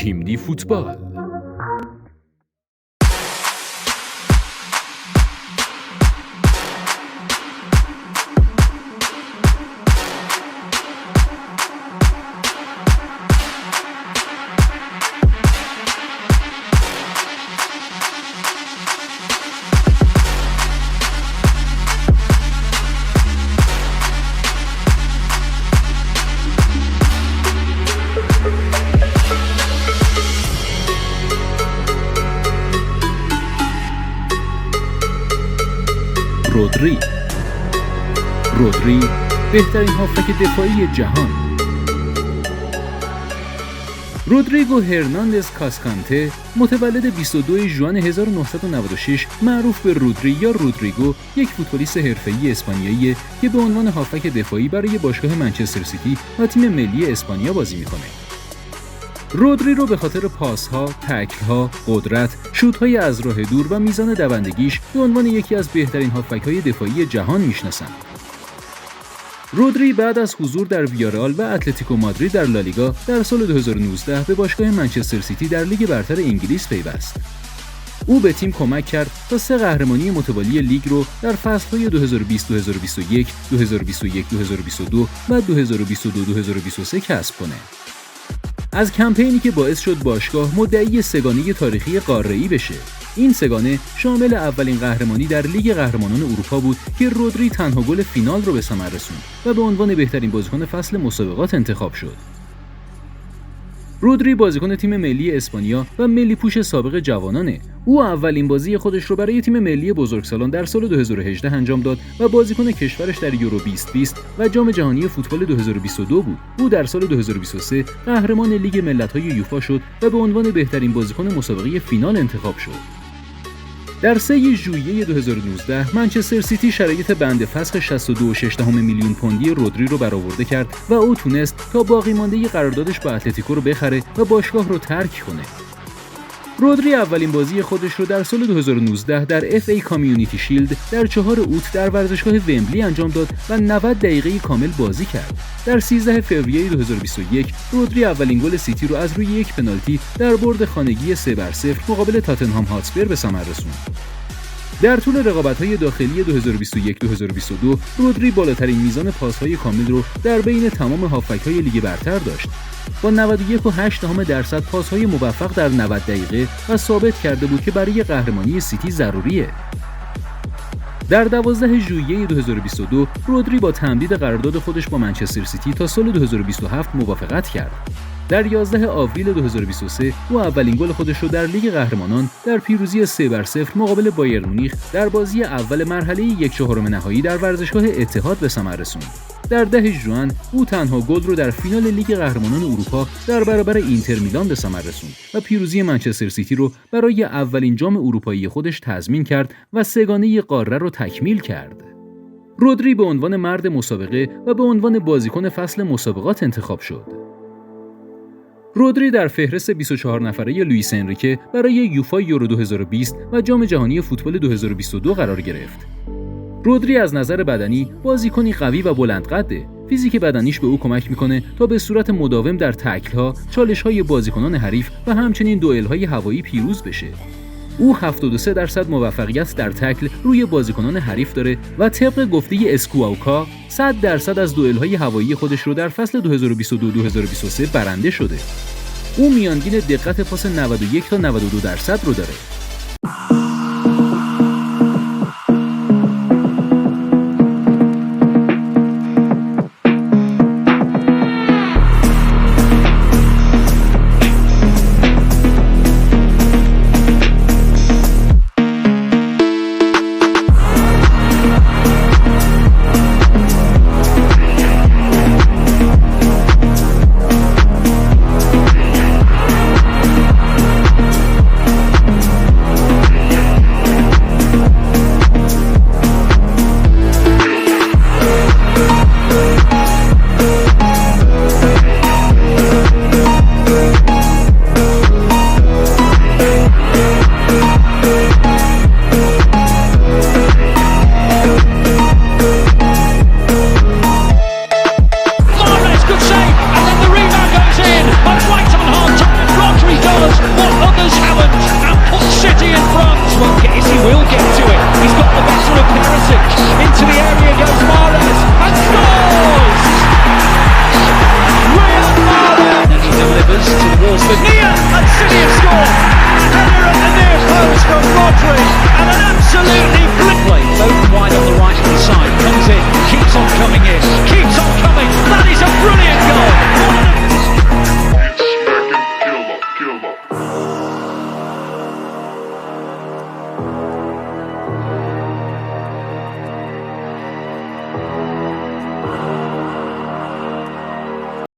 هیمنی فوتبال. رودری بهترین هافبک دفاعی جهان. رودریگو هرناندز کاسکانته متولد 22 ژوئن 1996 معروف به رودری یا رودریگو یک فوتبالیست حرفه‌ای اسپانیاییه که به عنوان هافبک دفاعی برای باشگاه منچستر سیتی و تیم ملی اسپانیا بازی میکنه. رودری رو به خاطر پاس‌ها، تکل‌ها، قدرت، شوت‌های از راه دور و میزان دوندگیش به عنوان یکی از بهترین هافبک‌های دفاعی جهان میشناسن. رودری بعد از حضور در ویارال و اتلتیکو مادرید در لالیگا در سال 2019 به باشگاه منچستر سیتی در لیگ برتر انگلیس پیوست. او به تیم کمک کرد تا 3 قهرمانی متوالی لیگ رو در فصل‌های 2020-2021، 2021-2022 و 2022-2023 کسب کنه. از کمپینی که باعث شد باشگاه مدعی سگانه تاریخی قاره‌ای بشه. این سگانه شامل اولین قهرمانی در لیگ قهرمانان اروپا بود که رودری تنها گل فینال رو به ثمر رسوند و به عنوان بهترین بازیکن فصل مسابقات انتخاب شد. رودری بازیکن تیم ملی اسپانیا و ملی پوش سابق جوانانه. او اولین بازی خودش رو برای تیم ملی بزرگسالان در سال 2018 انجام داد و بازیکن کشورش در یورو 2020 و جام جهانی فوتبال 2022 بود. او در سال 2023 قهرمان لیگ ملت‌های یوفا شد و به عنوان بهترین بازیکن مسابقه فینال انتخاب شد. در 3 ژوئیه 2019 منچستر سیتی شرایط بند فسخ 62.6 میلیون پوندی رودری رو برآورده کرد و او تونست تا باقی مانده قراردادش با اتلتیکو رو بخره و باشگاه رو ترک کنه. رودری اولین بازی خودش رو در سال 2019 در اف ای کامیونیتی شیلد در 4 اوت در ورزشگاه ومبلی انجام داد و 90 دقیقه کامل بازی کرد. در 13 فوریه 2021 رودری اولین گل سیتی رو از روی یک پنالتی در برد خانگی 3-0 مقابل تاتنهام هاتسپر به ثمر رسوند. در طول رقابت‌های داخلی 2021-2022 رودری بالاترین میزان پاس‌های کامل رو در بین تمام هافبک‌های لیگ برتر داشت. با 91.8% پاس‌های موفق در 90 دقیقه و ثابت کرده بود که برای قهرمانی سیتی ضروریه. در 12 ژوئیه 2022 رودری با تمدید قرارداد خودش با منچستر سیتی تا سال 2027 موافقت کرد. در 11 آوریل 2023 او اولین گل خودش رو در لیگ قهرمانان در پیروزی 3-0 مقابل بایر مونیخ در بازی اول مرحله 1/4 نهایی در ورزشگاه اتحاد به ثمر رسوند. در 10 ژوئن او تنها گل رو در فینال لیگ قهرمانان اروپا در برابر اینتر میلان به ثمر رسوند و پیروزی منچستر سیتی رو برای اولین جام اروپایی خودش تضمین کرد و سگانه قاره رو تکمیل کرد. رودری به عنوان مرد مسابقه و به عنوان بازیکن فصل مسابقات انتخاب شد. رودری در فهرست 24 نفره لوئیس انریکه برای یوفا یورو 2020 و جام جهانی فوتبال 2022 قرار گرفت. رودری از نظر بدنی بازیکنی قوی و بلندقده. فیزیک بدنیش به او کمک میکنه تا به صورت مداوم در تکل‌ها، چالش‌های بازیکنان حریف و همچنین دوئل‌های هوایی پیروز بشه. او 73% موفقیت در تکل روی بازیکنان حریف داره و طبق گفته اسکواوکا 100% از دوئل‌های هوایی خودش رو در فصل 2022-2023 برنده شده. او میانگین دقت پاس 91 تا 92% رو داره.